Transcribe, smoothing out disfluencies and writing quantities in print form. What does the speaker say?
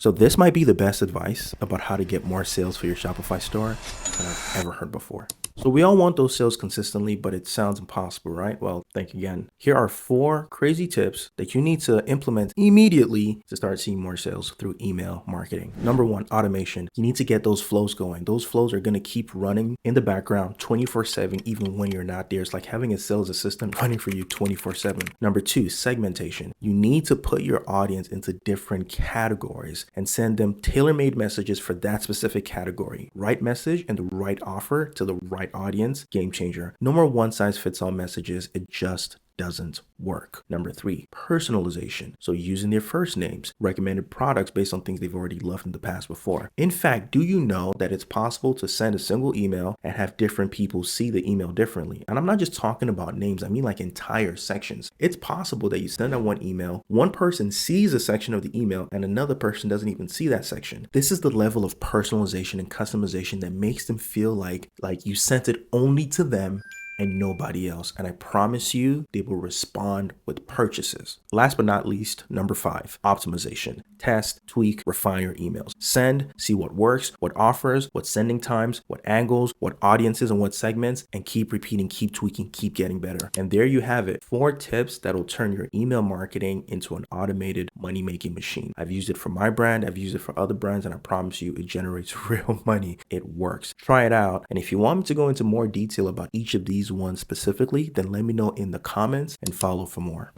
So this might be the best advice about how to get more sales for your Shopify store that I've ever heard before. So we all want those sales consistently, but it sounds impossible, right? Well, think again. Here are 4 crazy tips that you need to implement immediately to start seeing more sales through email marketing. Number 1, automation. You need to get those flows going. Those flows are going to keep running in the background 24/7, even when you're not there. It's like having a sales assistant running for you 24/7. Number 2, segmentation. You need to put your audience into different categories and send them tailor-made messages for that specific category. Right message and the right offer to the right audience, game changer. No more one-size-fits-all messages. It just doesn't work. Number 3, personalization. So using their first names, recommended products based on things they've already loved in the past before. In fact, do you know that it's possible to send a single email and have different people see the email differently? And I'm not just talking about names, I mean like entire sections. It's possible that you send out one email, one person sees a section of the email and another person doesn't even see that section. This is the level of personalization and customization that makes them feel like you sent it only to them and nobody else. And I promise you, they will respond with purchases. Last but not least, number 5, optimization. Test, tweak, refine your emails. Send, see what works, what offers, what sending times, what angles, what audiences and what segments, and keep repeating, keep tweaking, keep getting better. And there you have it. 4 tips that will turn your email marketing into an automated money-making machine. I've used it for my brand, I've used it for other brands, and I promise you, it generates real money. It works. Try it out. And if you want me to go into more detail about each of these ones specifically, then let me know in the comments and follow for more.